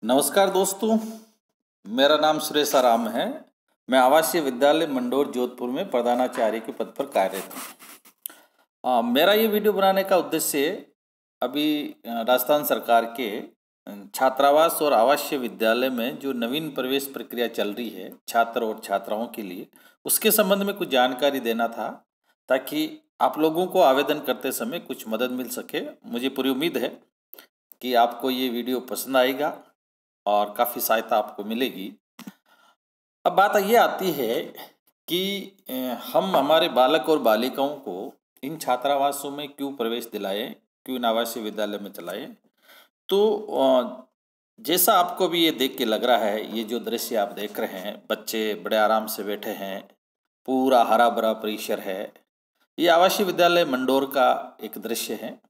नमस्कार दोस्तों, मेरा नाम सुरेश आराम है। मैं आवासीय विद्यालय मंडोर जोधपुर में प्रधानाचार्य के पद पर कार्यरत हूँ। मेरा ये वीडियो बनाने का उद्देश्य अभी राजस्थान सरकार के छात्रावास और आवासीय विद्यालय में जो नवीन प्रवेश प्रक्रिया चल रही है छात्र और छात्राओं के लिए, उसके संबंध में कुछ जानकारी देना था ताकि आप लोगों को आवेदन करते समय कुछ मदद मिल सके। मुझे पूरी उम्मीद है कि आपको ये वीडियो पसंद आएगा और काफ़ी सहायता आपको मिलेगी। अब बात ये आती है कि हम हमारे बालक और बालिकाओं को इन छात्रावासों में क्यों प्रवेश दिलाएं, क्यों इन आवासीय विद्यालय में चलाएं। तो जैसा आपको भी ये देख के लग रहा है, ये जो दृश्य आप देख रहे हैं, बच्चे बड़े आराम से बैठे हैं, पूरा हरा भरा परिसर है। ये आवासीय विद्यालय मंडोर का एक दृश्य है।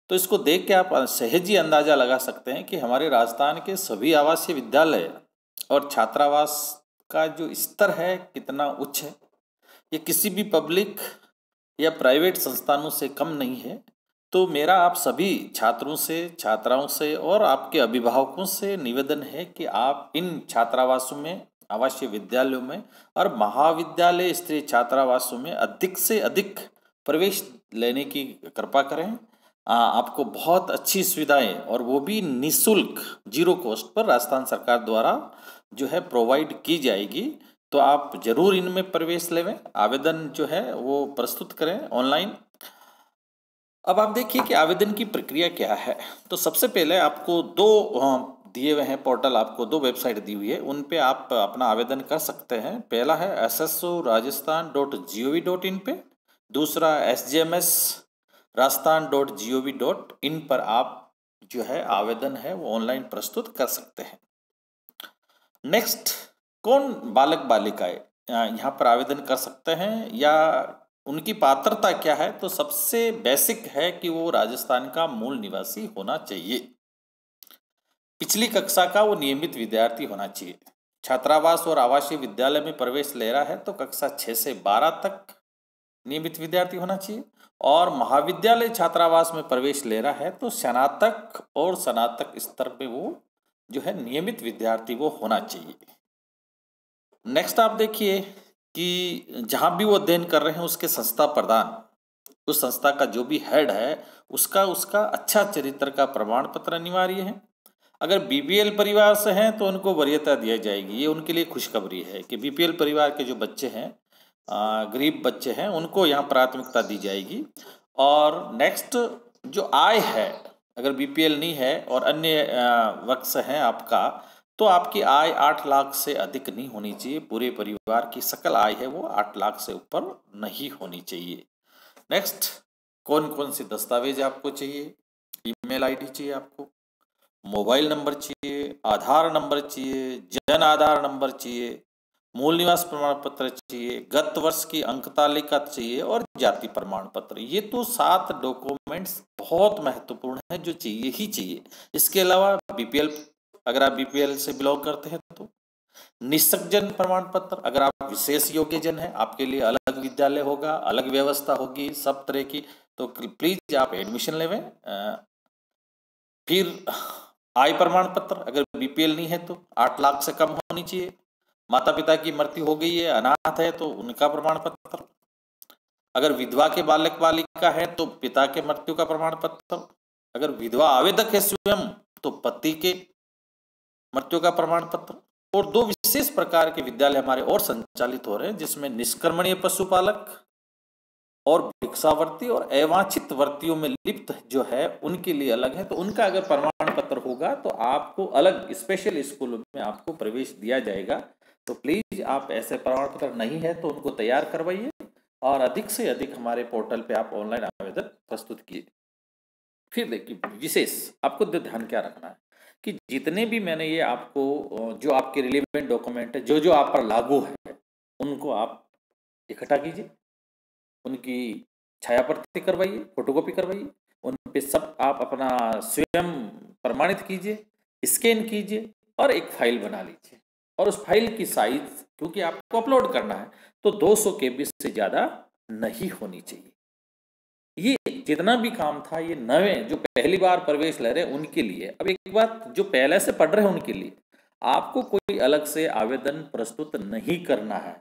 तो इसको देख के आप सहज ही अंदाजा लगा सकते हैं कि हमारे राजस्थान के सभी आवासीय विद्यालय और छात्रावास का जो स्तर है कितना उच्च है। ये किसी भी पब्लिक या प्राइवेट संस्थानों से कम नहीं है। तो मेरा आप सभी छात्रों से, छात्राओं से और आपके अभिभावकों से निवेदन है कि आप इन छात्रावासों में, आवासीय विद्यालयों में और महाविद्यालय स्तरीय छात्रावासों में अधिक से अधिक प्रवेश लेने की कृपा करें। आपको बहुत अच्छी सुविधाएं और वो भी निःशुल्क, जीरो कॉस्ट पर राजस्थान सरकार द्वारा जो है प्रोवाइड की जाएगी। तो आप जरूर इनमें प्रवेश लेवें, आवेदन जो है वो प्रस्तुत करें ऑनलाइन। अब आप देखिए कि आवेदन की प्रक्रिया क्या है। तो सबसे पहले आपको दो दिए हुए हैं पोर्टल, आपको दो वेबसाइट दी हुई है, उन पे आप अपना आवेदन कर सकते हैं। पहला है ssorajasthan.gov.in पे, दूसरा SGMS rajasthan.gov.in पर आप जो है आवेदन है वो ऑनलाइन प्रस्तुत कर सकते हैं। नेक्स्ट, कौन बालक बालिकाएं यहाँ पर आवेदन कर सकते हैं या उनकी पात्रता क्या है। तो सबसे बेसिक है कि वो राजस्थान का मूल निवासी होना चाहिए, पिछली कक्षा का वो नियमित विद्यार्थी होना चाहिए। छात्रावास और आवासीय विद्यालय में प्रवेश ले रहा है तो कक्षा 6 से 12 तक नियमित विद्यार्थी होना चाहिए, और महाविद्यालय छात्रावास में प्रवेश ले रहा है तो स्नातक और स्नातक स्तर पे वो जो है नियमित विद्यार्थी वो होना चाहिए। नेक्स्ट आप देखिए कि जहाँ भी वो अध्ययन कर रहे हैं उसके संस्था प्रधान, उस संस्था का जो भी हेड है, उसका अच्छा चरित्र का प्रमाण पत्र अनिवार्य है। अगर बीपीएल परिवार से हैं तो उनको वरीयता दी जाएगी। ये उनके लिए खुशखबरी है कि बीपीएल परिवार के जो बच्चे हैं, गरीब बच्चे हैं, उनको यहाँ प्राथमिकता दी जाएगी। और नेक्स्ट, जो आय है, अगर बीपीएल नहीं है और अन्य वर्ग से हैं आपका, तो आपकी आय 8 लाख से अधिक नहीं होनी चाहिए। पूरे परिवार की सकल आय है वो 8 लाख से ऊपर नहीं होनी चाहिए। नेक्स्ट, कौन कौन से दस्तावेज आपको चाहिए। ईमेल आईडी चाहिए आपको, मोबाइल नंबर चाहिए, आधार नंबर चाहिए, जन आधार नंबर चाहिए, मूल निवास प्रमाण पत्र चाहिए, गत वर्ष की अंक तालिका चाहिए और जाति प्रमाण पत्र। ये तो 7 डॉक्यूमेंट्स बहुत महत्वपूर्ण है जो चाहिए ही चाहिए। इसके अलावा बीपीएल, अगर आप बीपीएल से बिलोंग करते हैं तो निःशक्तजन प्रमाण पत्र, अगर आप विशेष योग्य जन हैं, आपके लिए अलग विद्यालय होगा, अलग व्यवस्था होगी सब तरह की। तो प्लीज आप एडमिशन लेवें। फिर आय प्रमाण पत्र, अगर बीपीएल नहीं है तो 8 लाख से कम होनी चाहिए। माता पिता की मृत्यु हो गई है, अनाथ है, तो उनका प्रमाण पत्र। अगर विधवा के बालक बालिका है तो पिता के मृत्यु का प्रमाण पत्र। अगर विधवा आवेदक है स्वयं तो पति के मृत्यु का प्रमाण पत्र। और 2 विशेष प्रकार के विद्यालय हमारे और संचालित हो रहे हैं, जिसमें निष्क्रमणीय पशुपालक और भिक्षावर्ती और अवांछित वर्तियों में लिप्त जो है उनके लिए अलग है। तो उनका अगर प्रमाण पत्र होगा तो आपको अलग स्पेशल स्कूलों में आपको प्रवेश दिया जाएगा। तो प्लीज आप ऐसे प्रमाण पत्र नहीं है तो उनको तैयार करवाइए और अधिक से अधिक हमारे पोर्टल पे आप ऑनलाइन आवेदन प्रस्तुत कीजिए। फिर देखिए, विशेष आपको ध्यान क्या रखना है कि जितने भी मैंने ये आपको जो आपके रिलेवेंट डॉक्यूमेंट है, जो जो आप पर लागू है, उनको आप इकट्ठा कीजिए, उनकी छाया प्रति करवाइए, फोटोकॉपी करवाइए, उन पे सब आप अपना स्वयं प्रमाणित कीजिए, स्कैन कीजिए और एक फाइल बना लीजिए। और उस फाइल की साइज, क्योंकि आपको अपलोड करना है, तो 200 KB से ज़्यादा नहीं होनी चाहिए। ये जितना भी काम था ये नए जो पहली बार प्रवेश ले रहे हैं उनके लिए। अब एक बात, जो पहले से पढ़ रहे हैं उनके लिए आपको कोई अलग से आवेदन प्रस्तुत नहीं करना है।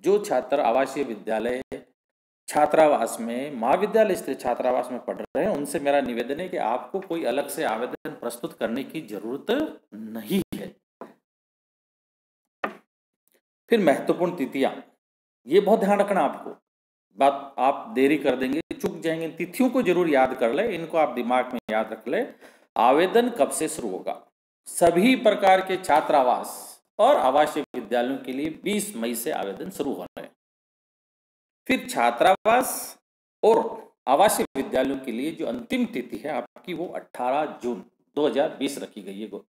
जो छात्र आवासीय विद्यालय छात्रावास में, महाविद्यालय स्थित छात्रावास में पढ़ रहे हैं, उनसे मेरा निवेदन है कि आपको कोई अलग से आवेदन प्रस्तुत करने की जरूरत नहीं है। फिर महत्वपूर्ण तिथियां, ये बहुत ध्यान रखना आपको। बात आप देरी कर देंगे, चूक जाएंगे, तिथियों को जरूर याद कर ले, इनको आप दिमाग में याद रख ले। आवेदन कब से शुरू होगा? सभी प्रकार के छात्रावास और आवासीय विद्यालयों के लिए 20 मई से आवेदन शुरू हो रहे हैं। फिर छात्रावास और आवासीय विद्यालयों के लिए जो अंतिम तिथि है आपकी वो 18 जून 2020 रखी गई है।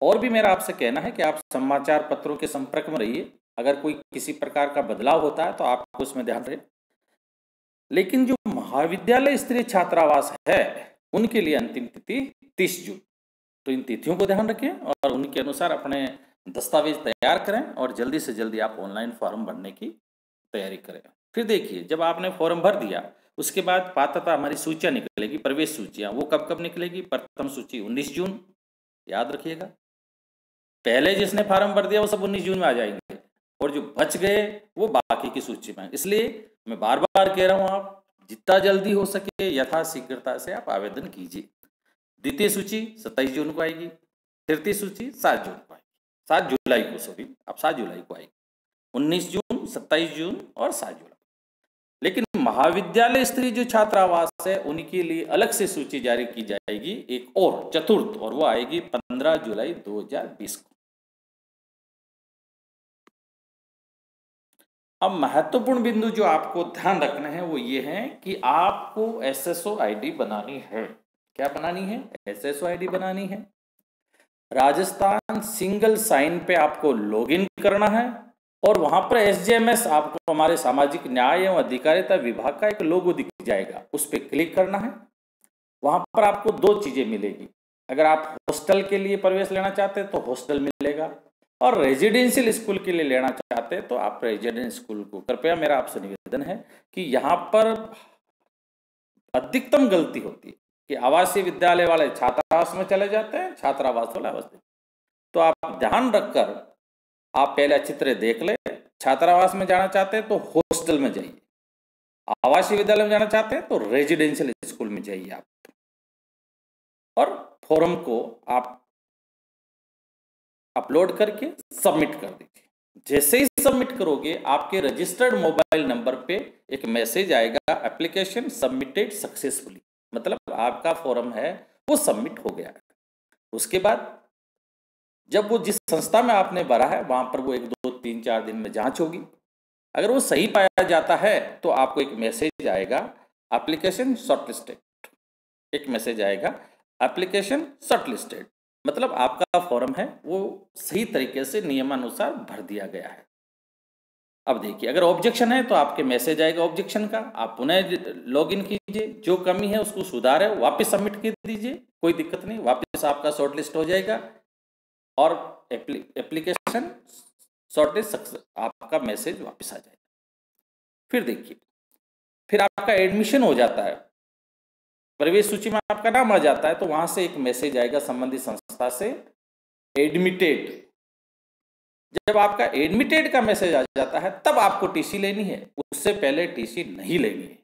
और भी मेरा आपसे कहना है कि आप समाचार पत्रों के संपर्क में रहिए, अगर कोई किसी प्रकार का बदलाव होता है तो आपको उसमें ध्यान रहे। लेकिन जो महाविद्यालय स्तरीय छात्रावास है उनके लिए अंतिम तिथि 30 जून। तो इन तिथियों को ध्यान रखें और उनके अनुसार अपने दस्तावेज तैयार करें और जल्दी से जल्दी आप ऑनलाइन फॉर्म भरने की तैयारी करें। फिर देखिए, जब आपने फॉर्म भर दिया उसके बाद पात्रता हमारी सूचियां निकलेगी, प्रवेश सूचियां। वो कब कब निकलेगी? प्रथम सूची 19 जून, याद रखिएगा। पहले जिसने फॉर्म भर दिया वो सब 19 जून में आ जाएंगे और जो बच गए वो बाकी की सूची में। इसलिए मैं बार बार कह रहा हूं, आप जितना जल्दी हो सके यथाशीघ्रता से आप आवेदन कीजिए। द्वितीय सूची 27 जून को आएगी, तृतीय सूची 7 जून को आएगी, 7 जुलाई को, सॉरी, अब 7 जुलाई को आएगी। 19 जून, 27 जून और 7 जुलाई। लेकिन महाविद्यालय स्तरीय जो छात्रावास है उनके लिए अलग से सूची जारी की जाएगी, एक और चतुर्थ, और वो आएगी 15 जुलाई 2020 को। अब महत्वपूर्ण बिंदु जो आपको ध्यान रखना है वो ये है कि आपको एसएसओ आईडी बनानी है। क्या बनानी है? एसएसओ आईडी बनानी है। राजस्थान सिंगल साइन पे आपको लॉगिन करना है और वहां पर एसजेएमएस, आपको हमारे सामाजिक न्याय एवं अधिकारिता विभाग का एक लोगो दिख जाएगा, उस पर क्लिक करना है। वहां पर आपको 2 चीजें मिलेगी। अगर आप हॉस्टल के लिए प्रवेश लेना चाहते हैं तो हॉस्टल मिलेगा, और रेजिडेंशियल स्कूल के लिए लेना चाहते हैं तो आप रेजिडेंशियल स्कूल को। कृपया मेरा आपसे निवेदन है कि यहाँ पर अधिकतम गलती होती है कि आवासीय विद्यालय वाले छात्रावास में चले जाते हैं, छात्रावास वाले आवासीय। तो आप ध्यान रखकर आप पहले अच्छी तरह देख ले। छात्रावास में जाना चाहते हैं तो हॉस्टल में जाइए, आवासीय विद्यालय में जाना चाहते हैं तो रेजिडेंशियल स्कूल में जाइए आप, और फॉर्म को आप अपलोड करके सबमिट कर दीजिए। जैसे ही सबमिट करोगे आपके रजिस्टर्ड मोबाइल नंबर पे एक मैसेज आएगा, एप्लीकेशन सबमिटेड सक्सेसफुली, मतलब आपका फॉर्म है वो सबमिट हो गया है। उसके बाद जब वो जिस संस्था में आपने भरा है वहां पर वो 1, 2, 3, 4 दिन में जांच होगी। अगर वो सही पाया जाता है तो आपको एक मैसेज आएगा, एप्लीकेशन शॉर्टलिस्टेड। एक मैसेज आएगा, एप्लीकेशन शॉर्टलिस्टेड, मतलब आपका फॉर्म है वो सही तरीके से नियमानुसार भर दिया गया है। अब देखिए, अगर ऑब्जेक्शन है तो आपके मैसेज आएगा ऑब्जेक्शन का, आप पुनः लॉगिन कीजिए, जो कमी है उसको सुधारे, वापस सबमिट कर दीजिए, कोई दिक्कत नहीं, वापस आपका शॉर्टलिस्ट हो जाएगा और एप्लीकेशन शॉर्टलिस्ट, आपका मैसेज वापस आ जाएगा। फिर देखिए, फिर आपका एडमिशन हो जाता है, प्रवेश सूची में आपका नाम आ जाता है, तो वहां से एक मैसेज आएगा संबंधित संस्था से, एडमिटेड। जब आपका एडमिटेड का मैसेज आ जाता है तब आपको टीसी लेनी है, उससे पहले टीसी नहीं लेनी है।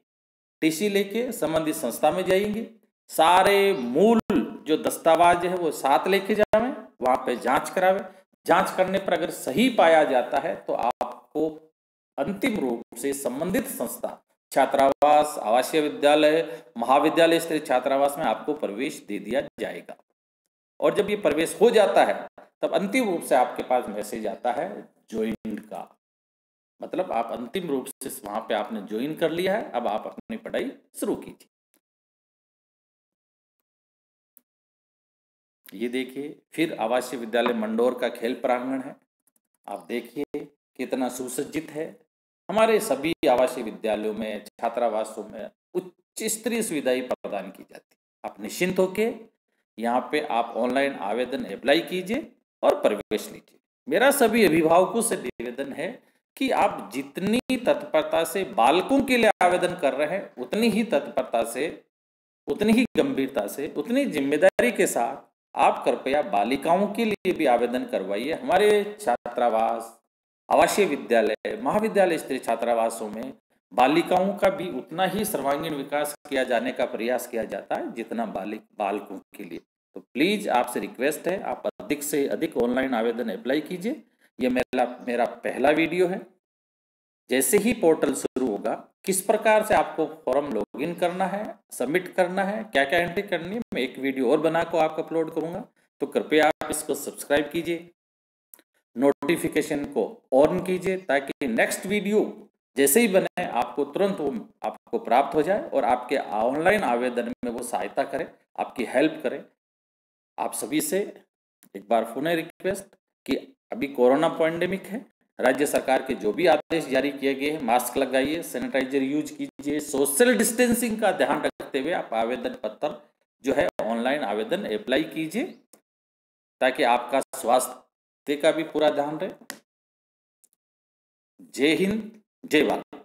टीसी लेके संबंधित संस्था में जाएंगे, सारे मूल जो दस्तावेज है वो साथ लेके जावे, वहां पे जांच करावे। जांच करने पर अगर सही पाया जाता है तो आपको अंतिम रूप से संबंधित संस्था, छात्रावास, आवासीय विद्यालय, महाविद्यालय स्तरीय छात्रावास में आपको प्रवेश दे दिया जाएगा। और जब ये प्रवेश हो जाता है तब अंतिम रूप से आपके पास मैसेज आता है ज्वाइंट का, मतलब आप अंतिम रूप से वहां पे आपने ज्वाइन कर लिया है, अब आप अपनी पढ़ाई शुरू कीजिए। ये देखिए, फिर आवासीय विद्यालय मंडौर का खेल प्रांगण है, आप देखिए कितना सुसज्जित है। हमारे सभी आवासीय विद्यालयों में, छात्रावासों में उच्च स्तरीय सुविधाएं प्रदान की जाती है। आप निश्चिंत होके यहाँ पे आप ऑनलाइन आवेदन अप्लाई कीजिए और प्रवेश लीजिए। मेरा सभी अभिभावकों से निवेदन है कि कि आप जितनी तत्परता से बालकों के लिए आवेदन कर रहे हैं, उतनी ही तत्परता से, उतनी ही गंभीरता से, उतनी जिम्मेदारी के साथ आप कृपया बालिकाओं के लिए भी आवेदन करवाइए। हमारे छात्रावास, आवासीय विद्यालय, महाविद्यालय स्तरीय छात्रावासों में बालिकाओं का भी उतना ही सर्वांगीण विकास किया जाने का प्रयास किया जाता है जितना बालकों के लिए। तो प्लीज आपसे रिक्वेस्ट है, आप अधिक से अधिक ऑनलाइन आवेदन अप्लाई कीजिए। ये मेरा पहला वीडियो है। जैसे ही पोर्टल शुरू होगा, किस प्रकार से आपको फॉर्म लॉगिन करना है, सबमिट करना है, क्या क्या एंट्री करनी है, मैं एक वीडियो और बनाकर आपको अपलोड करूंगा। तो कृपया आप इसको सब्सक्राइब कीजिए, नोटिफिकेशन को ऑन कीजिए, ताकि नेक्स्ट वीडियो जैसे ही बने आपको तुरंत वो आपको प्राप्त हो जाए और आपके ऑनलाइन आवेदन में वो सहायता करे, आपकी हेल्प करे। आप सभी से एक बार पुनः रिक्वेस्ट कि अभी कोरोना पैंडेमिक है, राज्य सरकार के जो भी आदेश जारी किए गए हैं, मास्क लगाइए, सैनिटाइजर यूज कीजिए, सोशल डिस्टेंसिंग का ध्यान रखते हुए आप आवेदन पत्र जो है ऑनलाइन आवेदन अप्लाई कीजिए, ताकि आपका स्वास्थ्य का भी पूरा ध्यान रहे। जय हिंद, जय भारत।